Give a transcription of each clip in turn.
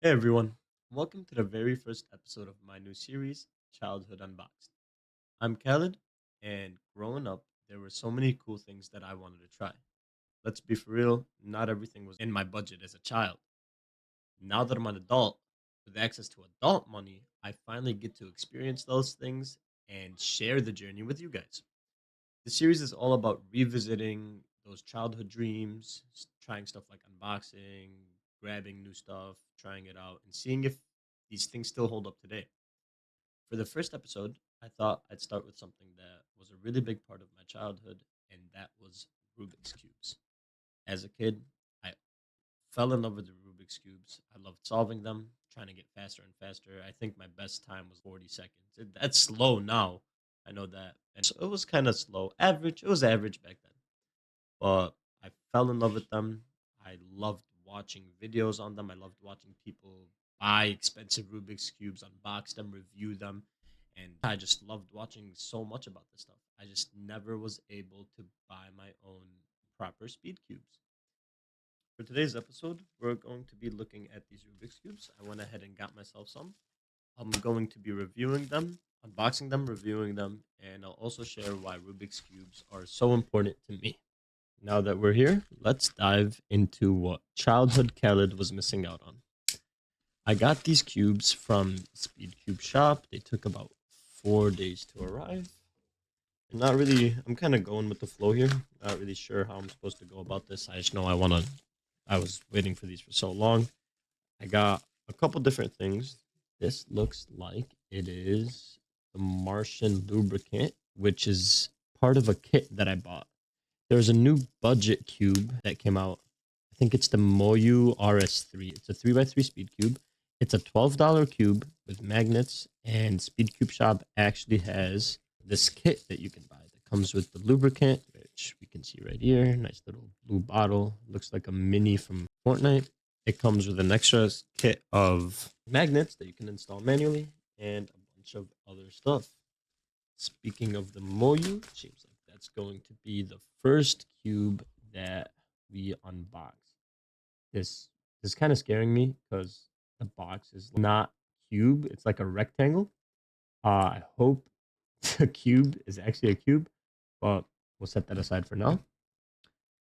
Hey everyone, welcome to the very first episode of my new series, Childhood Unboxed. I'm Khaled, and growing up, there were so many cool things that I wanted to try. Let's be for real, not everything was in my budget as a child. Now that I'm an adult, with access to adult money, I finally get to experience those things and share the journey with you guys. The series is all about revisiting those childhood dreams, trying stuff like unboxing, grabbing new stuff, trying it out, and seeing if these things still hold up today. For the first episode, I thought I'd start with something that was a really big part of my childhood, and that was Rubik's Cubes. As a kid, I fell in love with the Rubik's Cubes. I loved solving them, trying to get faster and faster. I think my best time was 40 seconds. That's slow now. I know that. And so it was kind of slow. Average. It was average back then. But I fell in love with them. I loved watching videos on them. I loved watching people buy expensive Rubik's Cubes, unbox them, review them. And I just loved watching so much about this stuff. I just never was able to buy my own proper speed cubes. For today's episode, we're going to be looking at these Rubik's Cubes. I went ahead and got myself some. I'm going to be reviewing them, unboxing them, reviewing them, and I'll also share why Rubik's Cubes are so important to me. Now that we're here, let's dive into what childhood Khaled was missing out on. I got these cubes from Speed Cube Shop. They took about 4 days to arrive. Not really, I'm kind of going with the flow here. Not really sure how I'm supposed to go about this. I just know I was waiting for these for so long. I got a couple different things. This looks like it is the Martian lubricant, which is part of a kit that I bought. There's a new budget cube that came out. I think it's the Moyu RS3. It's a 3x3 speed cube. It's a $12 cube with magnets, and Speed Cube Shop actually has this kit that you can buy that comes with the lubricant, which we can see right here. Nice little blue bottle. Looks like a mini from Fortnite. It comes with an extra kit of magnets that you can install manually and a bunch of other stuff. Speaking of the Moyu, seems like that's going to be the first cube that we unbox. This is kind of scaring me because the box is not cube; it's like a rectangle. I hope the cube is actually a cube, but we'll set that aside for now.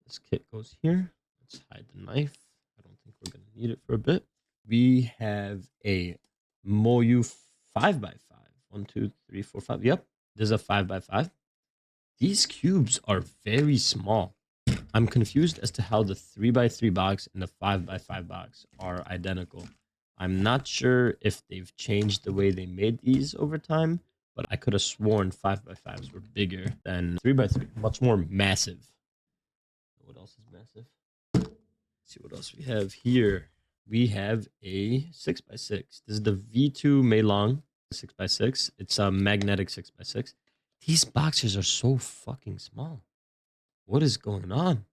This kit goes here. Let's hide the knife. I don't think we're gonna need it for a bit. We have a Moyu 5x5. One, two, three, four, five. Yep, there's a 5x5. These cubes are very small. I'm confused as to how the 3x3 box and the 5x5 box are identical. I'm not sure if they've changed the way they made these over time, but I could have sworn 5x5s were bigger than 3x3, much more massive. What else is massive? Let's see what else we have here. We have a 6x6. This is the V2 Meilong 6x6. It's a magnetic 6x6. These boxes are so fucking small. What is going on?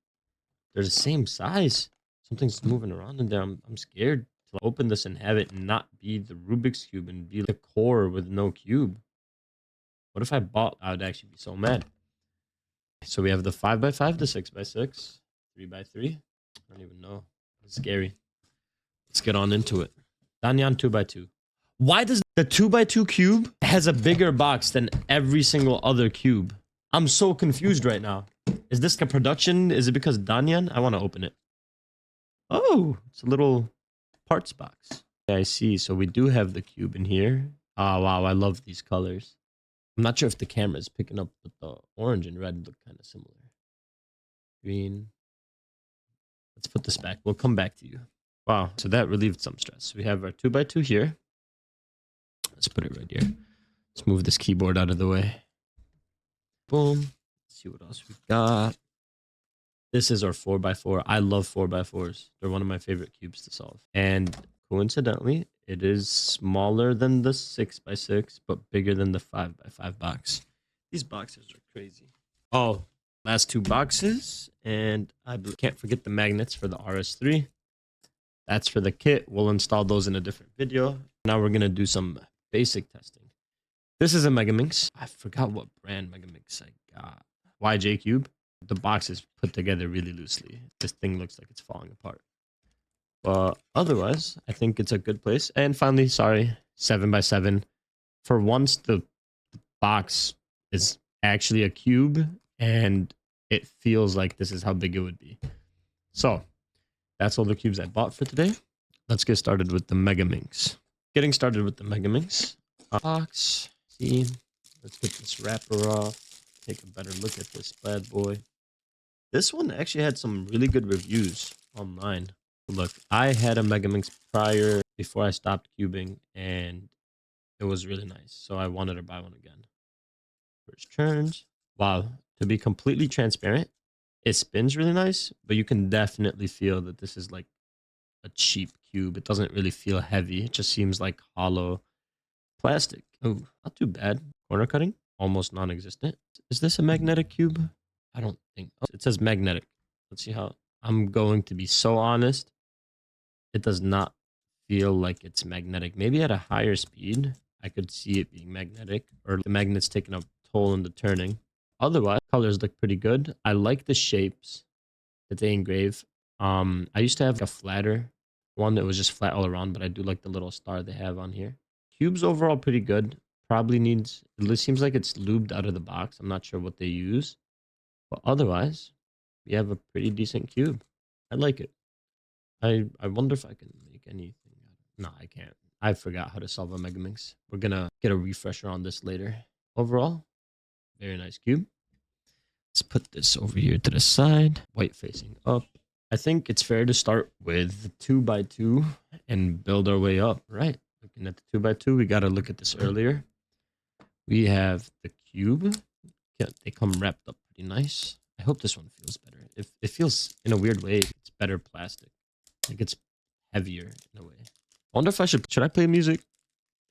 They're the same size. Something's moving around in there. I'm scared to open this and have it not be the Rubik's Cube and be the core with no cube. What if I bought? I would actually be so mad. So we have the 5x5, the 6x6, 3x3. I don't even know. It's scary. Let's get on into it. Danyan 2x2. Why does the 2x2 cube has a bigger box than every single other cube? I'm so confused right now. Is this the production? Is it because Danyan? I want to open it. Oh, it's a little parts box. Yeah, I see. So we do have the cube in here. Oh, wow. I love these colors. I'm not sure if the camera is picking up, but the orange and red look kind of similar. Green. Let's put this back. We'll come back to you. Wow. So that relieved some stress. We have our 2x2 here. Let's put it right here. Let's move this keyboard out of the way. Boom. Let's see what else we got. This is our 4x4. I love 4x4s. They're one of my favorite cubes to solve. And coincidentally, it is smaller than the 6x6, but bigger than the 5x5 box. These boxes are crazy. Oh, last two boxes. And I can't forget the magnets for the RS3. That's for the kit. We'll install those in a different video. Now we're going to do some basic testing. This is a Megaminx. I forgot what brand Megaminx I got. YJ Cube. The box is put together really loosely. This thing looks like it's falling apart. But otherwise, I think it's a good place. And finally, sorry, 7x7. For once, the box is actually a cube, and it feels like this is how big it would be. So that's all the cubes I bought for today. Let's get started with the Mega Minx. Getting started with the Mega Minx. Box. See, let's get this wrapper off. Take a better look at this bad boy. This one actually had some really good reviews online. Look, I had a Mega Minx prior before I stopped cubing, and it was really nice. So I wanted to buy one again. First turns. Wow. To be completely transparent, it spins really nice, but you can definitely feel that this is like a cheap cube. It doesn't really feel heavy. It just seems like hollow plastic. Oh, not too bad. Corner cutting, almost non-existent. Is this a magnetic cube? I don't think. Oh, it says magnetic. Let's see how. I'm going to be so honest. It does not feel like it's magnetic. Maybe at a higher speed, I could see it being magnetic, or the magnet's taking a toll in the turning. Otherwise, colors look pretty good. I like the shapes that they engrave. I used to have a flatter one that was just flat all around, but I do like the little star they have on here. Cube's overall pretty good. Probably needs, it seems like it's lubed out of the box. I'm not sure what they use, but otherwise, we have a pretty decent cube. I like it. I wonder if I can make anything. No, I can't. I forgot how to solve a Megaminx. We're gonna get a refresher on this later. Overall, very nice cube. Let's put this over here to the side. White facing up. I think it's fair to start with 2x2 and build our way up, right? Looking at the 2x2, we got to look at this earlier. We have the cube. Yeah, they come wrapped up pretty nice. I hope this one feels better. If it feels in a weird way, it's better plastic. Like it's heavier in a way. I wonder if should I play music?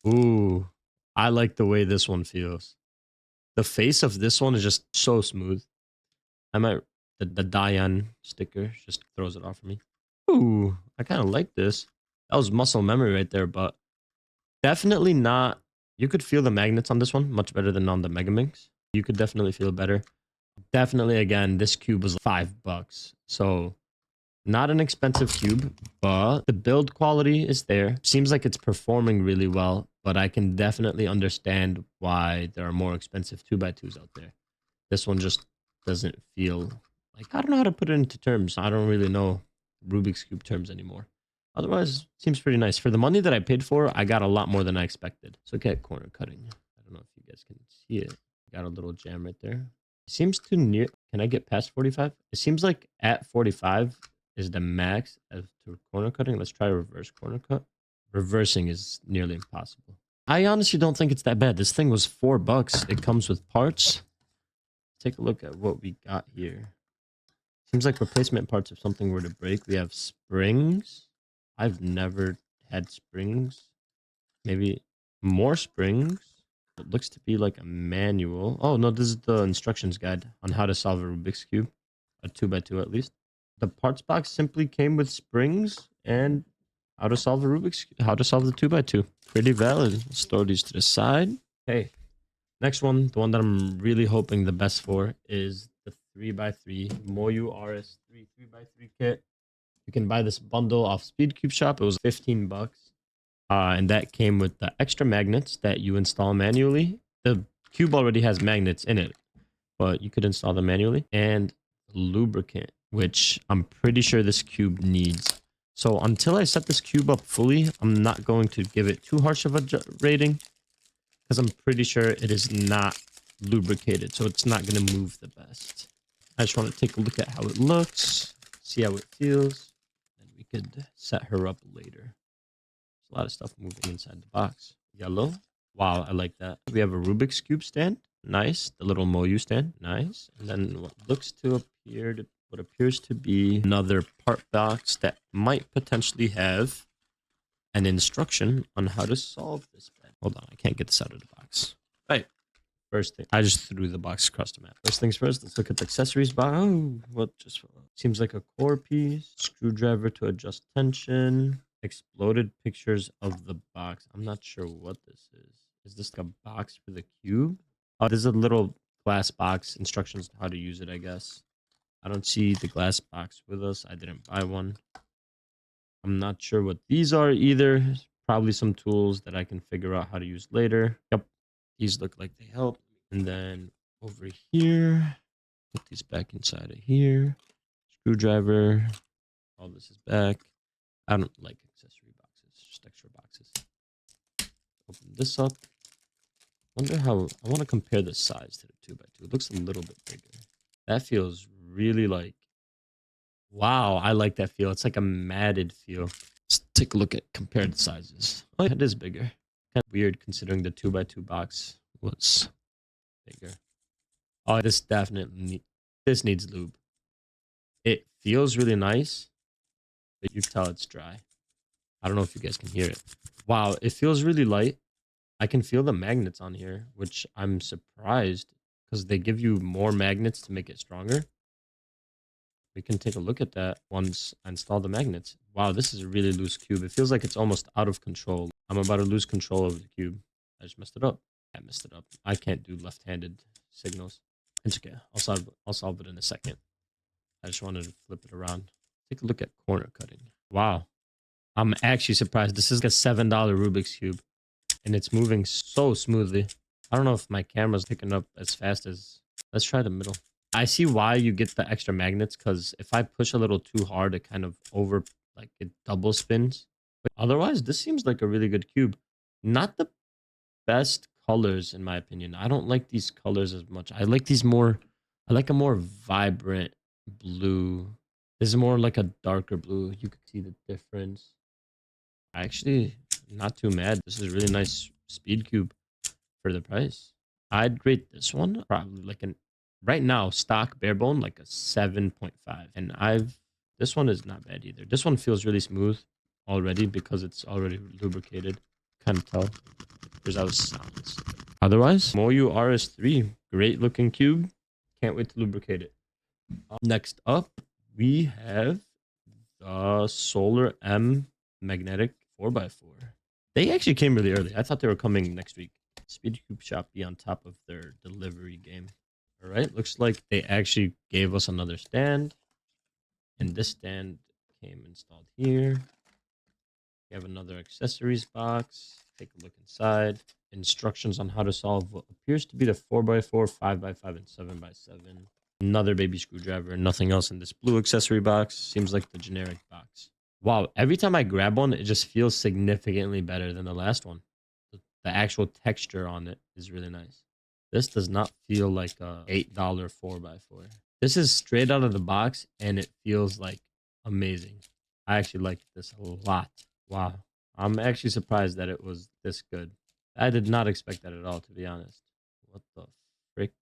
Ooh, I like the way this one feels. The face of this one is just so smooth. I might, the Diane sticker just throws it off for me. Ooh, I kind of like this. That was muscle memory right there, but definitely not. You could feel the magnets on this one much better than on the Megaminx. You could definitely feel better. Definitely, again, this cube was $5. So not an expensive cube, but the build quality is there. Seems like it's performing really well, but I can definitely understand why there are more expensive 2x2s out there. This one just doesn't feel like, I don't know how to put it into terms. I don't really know Rubik's Cube terms anymore. Otherwise, seems pretty nice. For the money that I paid for, I got a lot more than I expected. So get corner cutting. I don't know if you guys can see it. Got a little jam right there. Seems too near. Can I get past 45? It seems like at 45 is the max as to corner cutting. Let's try reverse corner cut. Reversing is nearly impossible. I honestly don't think it's that bad. This thing was $4. It comes with parts. Take a look at what we got here. Seems like replacement parts if something were to break. We have springs. I've never had springs. Maybe more springs. It looks to be like a manual. Oh, no, this is the instructions guide on how to solve a Rubik's Cube. A 2x2 at least. The parts box simply came with springs and how to solve how to solve the 2x2. Pretty valid. Let's throw these to the side. Okay. Next one, the one that I'm really hoping the best for is the 3x3 Moyu RS3 3x3 kit. You can buy this bundle off Speedcube Shop. It was $15. And that came with the extra magnets that you install manually. The cube already has magnets in it, but you could install them manually. And lubricant, which I'm pretty sure this cube needs. So until I set this cube up fully, I'm not going to give it too harsh of a rating, because I'm pretty sure it is not lubricated, so it's not going to move the best. I just want to take a look at how it looks, see how it feels, and we could set her up later. There's a lot of stuff moving inside the box. Yellow. Wow, I like that. We have a Rubik's Cube stand. Nice. The little Moyu stand. Nice. And then what appears to be another part box that might potentially have an instruction on how to solve this bed. Hold on, I can't get this out of the box. Right. First thing, I just threw the box across the map. First things first, let's look at the accessories box. Oh, what just fell out? Seems like a core piece, screwdriver to adjust tension, exploded pictures of the box. I'm not sure what this is. Is this like a box for the cube? Oh, there's a little glass box, instructions on how to use it, I guess. I don't see the glass box with us. I didn't buy one. I'm not sure what these are either. Probably some tools that I can figure out how to use later. Yep, these look like they help. And then over here, put these back inside of here. Screwdriver. All this is back. I don't like accessory boxes, just extra boxes. Open this up. Wonder how, I want to compare the size to the 2x2. It looks a little bit bigger. That feels really like, wow, I like that feel. It's like a matted feel. Let's take a look at compared sizes. Oh, yeah, it is bigger. Kind of weird considering the 2x2 box was bigger. Oh, this needs lube. It feels really nice, but you can tell it's dry. I don't know if you guys can hear it. Wow, it feels really light. I can feel the magnets on here, which I'm surprised because they give you more magnets to make it stronger. We can take a look at that once I install the magnets. Wow, this is a really loose cube. It feels like it's almost out of control. I'm about to lose control of the cube. I just messed it up. I messed it up. I can't do left-handed signals. It's okay. I'll solve it in a second. I just wanted to flip it around. Take a look at corner cutting. Wow. I'm actually surprised. This is like a $7 Rubik's Cube. And it's moving so smoothly. I don't know if my camera's picking up as fast as... Let's try the middle. I see why you get the extra magnets, because if I push a little too hard, it kind of it double spins. But otherwise, this seems like a really good cube. Not the best colors, in my opinion. I don't like these colors as much. I like these more... I like a more vibrant blue. This is more like a darker blue. You can see the difference. Actually, not too mad. This is a really nice speed cube for the price. I'd rate this one probably like right now stock bare bone like a 7.5. And this one is not bad either. This one feels really smooth already because it's already lubricated. Kind of tell. There's those sounds. Otherwise, Moyu RS3, great looking cube. Can't wait to lubricate it. Next up, we have the Solar M magnetic 4x4. They actually came really early. I thought they were coming next week. Speedcube Shop be on top of their delivery game. All right, looks like they actually gave us another stand. And this stand came installed here. We have another accessories box. Take a look inside. Instructions on how to solve what appears to be the 4x4, 5x5, and 7x7. Another baby screwdriver. Nothing else in this blue accessory box. Seems like the generic box. Wow, every time I grab one, it just feels significantly better than the last one. The actual texture on it is really nice. This does not feel like a $8 4x4. This is straight out of the box, and it feels like amazing. I actually like this a lot. Wow. I'm actually surprised that it was this good. I did not expect that at all, to be honest. What the frick?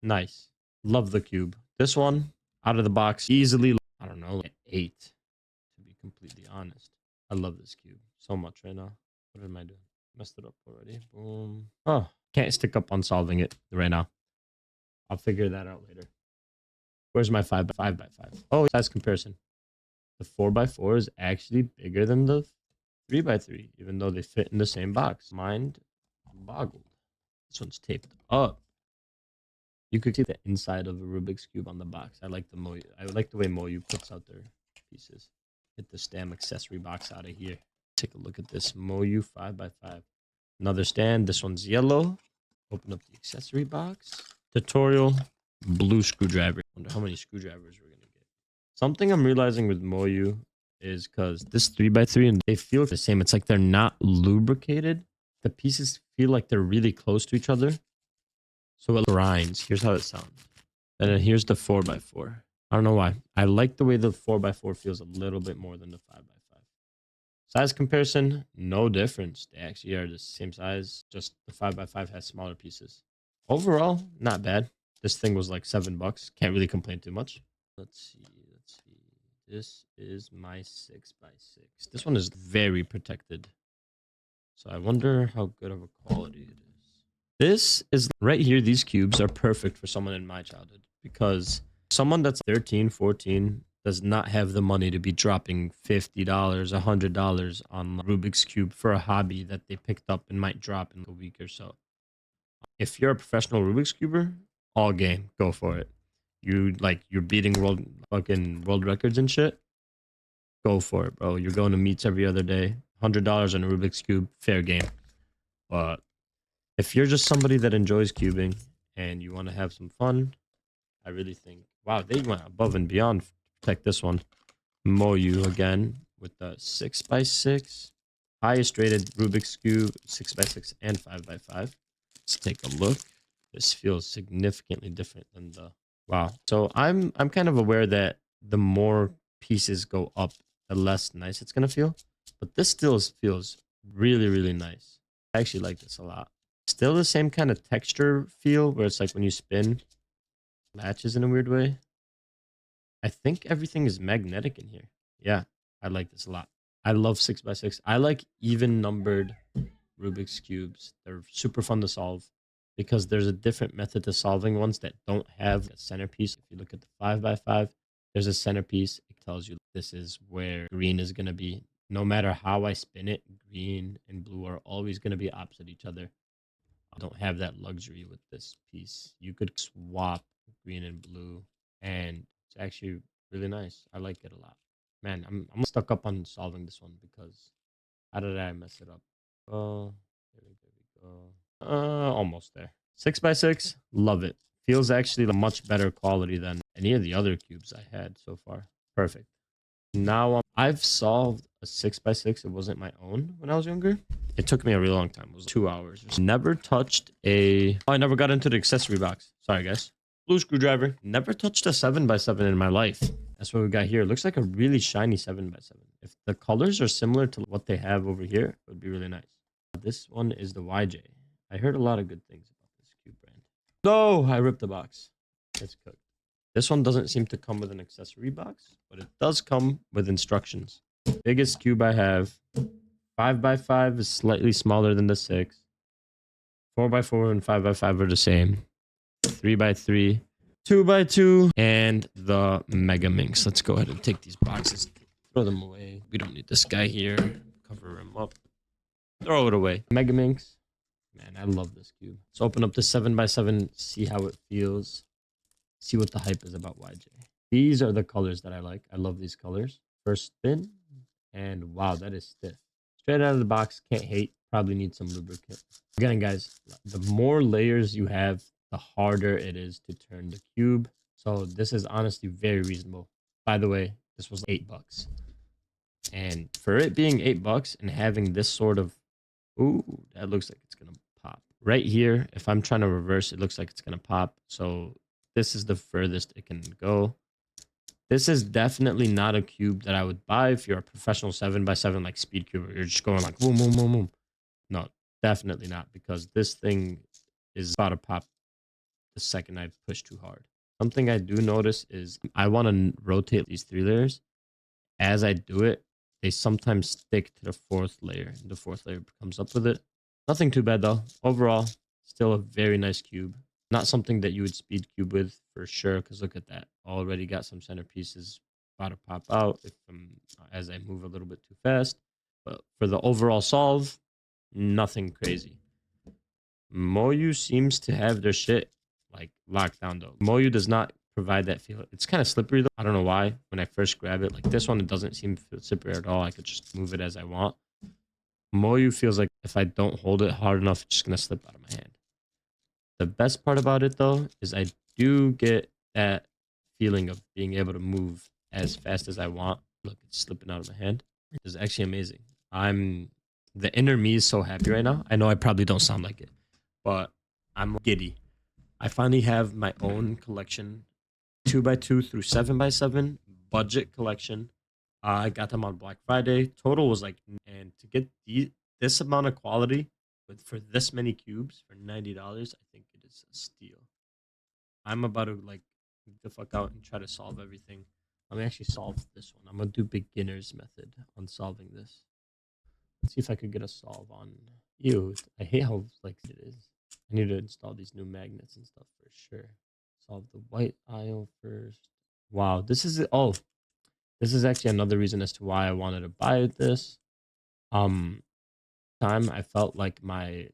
Nice. Love the cube. This one, out of the box, easily, I don't know, like 8, to be completely honest. I love this cube so much right now. What am I doing? Messed it up already. Boom. Oh, can't stick up on solving it right now. I'll figure that out later. Where's my 5x5? Oh, size comparison. The 4x4 is actually bigger than the 3x3, even though they fit in the same box. Mind boggled. This one's taped up. You could see the inside of a Rubik's Cube on the box. I like the way Moyu puts out their pieces. Get the stem accessory box out of here. Take a look at this Moyu 5x5. Another stand. This one's yellow. Open up the accessory box. Tutorial. Blue screwdriver. Wonder how many screwdrivers we're gonna get. Something I'm realizing with Moyu is because this 3x3 and they feel the same. It's like they're not lubricated. The pieces feel like they're really close to each other. So it grinds. Here's how it sounds. And then here's the 4x4. I don't know why. I like the way the 4x4 feels a little bit more than the 5x5. Size comparison, no difference. They actually are the same size. Just the 5x5 has smaller pieces. Overall, not bad. This thing was like $7. Can't really complain too much. Let's see. This is my 6x6. This one is very protected. So I wonder how good of a quality it is. This is right here. These cubes are perfect for someone in my childhood because someone that's 13, 14 does not have the money to be dropping $50, $100 on Rubik's Cube for a hobby that they picked up and might drop in a week or so. If you're a professional Rubik's Cuber, all game, go for it. You're beating world records and shit. go for it, bro. You're going to meets every other day. $100 on a Rubik's Cube, fair game. But if you're just somebody that enjoys cubing and you want to have some fun, I really think, wow, they went above and beyond to protect this one. Moyu again with the 6x6. Highest rated Rubik's Cube, 6x6 and 5x5. Let's take a look. This feels significantly different than the wow. So I'm kind of aware that the more pieces go up, the less nice it's gonna feel. But this still feels really, really nice. I actually like this a lot. Still the same kind of texture feel where it's like when you spin, latches in a weird way. I think everything is magnetic in here. Yeah, I like this a lot. I love 6x6. I like even numbered Rubik's Cubes. They're super fun to solve because there's a different method to solving ones that don't have a centerpiece. If you look at the 5x5, there's a centerpiece. It tells you this is where green is going to be. No matter how I spin it, green and blue are always going to be opposite each other. I don't have that luxury with this piece. You could swap green and blue, and it's actually really nice. I like it a lot. Man, I'm stuck up on solving this one because how did I mess it up? Oh, there we go. Almost there. 6x6, love it. Feels actually a much better quality than any of the other cubes I had so far. Perfect. Now I've solved a 6x6. It wasn't my own when I was younger. It took me a really long time. It was 2 hours. Never touched a... Oh, I never got into the accessory box. Sorry, guys. Blue screwdriver. Never touched a 7x7 in my life. That's what we got here. It looks like a really shiny 7x7. If the colors are similar to what they have over here, it would be really nice. This one is the YJ. I heard a lot of good things about this cube brand. No, I ripped the box. It's cooked. This one doesn't seem to come with an accessory box, but it does come with instructions. Biggest cube I have. 5x5 is slightly smaller than the 6. 4x4 and 5x5 are the same. 3x3, 2x2, and the Mega Minx. Let's go ahead and take these boxes, throw them away. We don't need this guy here. Cover him up. Throw it away. Mega Minx. Man, I love this cube. Let's open up the 7x7, see how it feels. See what the hype is about YJ. These are the colors that I like. I love these colors. First spin, and wow, that is stiff. Straight out of the box, can't hate. Probably need some lubricant. Again, guys, the more layers you have, the harder it is to turn the cube. So this is honestly very reasonable. By the way, this was $8. And for it being $8 and having this sort of, ooh, that looks like it's gonna pop. Right here, if I'm trying to reverse, it looks like it's gonna pop. So this is the furthest it can go. This is definitely not a cube that I would buy if you're a professional 7x7 like Speed Cube. You're just going like boom, boom, boom, boom. No, definitely not, because this thing is about to pop the second I push too hard. Something I do notice is I want to rotate these 3 layers. As I do it, they sometimes stick to the 4th layer. The 4th layer comes up with it. Nothing too bad though. Overall, still a very nice cube. Not something that you would speed cube with for sure, because look at that. Already got some centerpieces about to pop out if as I move a little bit too fast. But for the overall solve, nothing crazy. Moyu seems to have their shit like locked down though. Moyu does not provide that feel. It's kind of slippery though. I don't know why. When I first grab it, like this one, it doesn't seem to feel slippery at all. I could just move it as I want. Moyu feels like if I don't hold it hard enough, it's just gonna slip out of my hand. The best part about it though is I do get that feeling of being able to move as fast as I want. Look, it's slipping out of my hand. It's actually amazing. The inner me is so happy right now. I know I probably don't sound like it, but I'm giddy. I finally have my own collection, 2x2 through 7x7 budget collection. I got them on Black Friday. Total was like, and to get this amount of quality for this many cubes for $90, I think it is a steal. I'm about to like get the fuck out and try to solve everything. Let me actually solve this one. I'm gonna do beginner's method on solving this. Let's see if I could get a solve on. Ew, I hate how like it is. I need to install these new magnets and stuff for sure. Solve the white aisle first. Wow, this is it. Oh, this is actually another reason as to why I wanted to buy this. Um, time I felt like my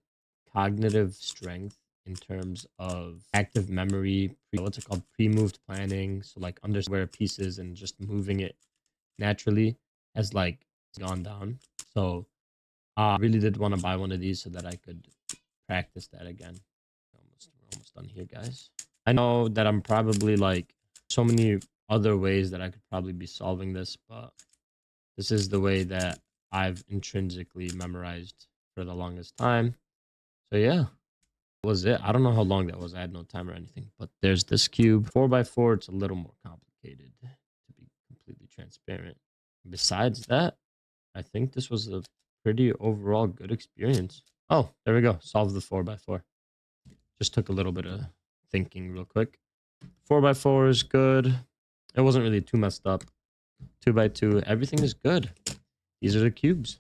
cognitive strength in terms of active memory, what's it called, pre-moved planning. So like understand where a piece is and just moving it naturally has like gone down. So I really did want to buy one of these so that I could practice that again. We're almost done here, guys. I know that I'm probably like so many other ways that I could probably be solving this, but this is the way that I've intrinsically memorized for the longest time. So yeah, that was it. I don't know how long that was. I had no time or anything, but there's this cube. 4x4, it's a little more complicated to be completely transparent. Besides that, I think this was a pretty overall good experience. Oh, there we go. Solve the 4x4. Just took a little bit of thinking real quick. 4x4 is good. It wasn't really too messed up. 2x2, everything is good. These are the cubes.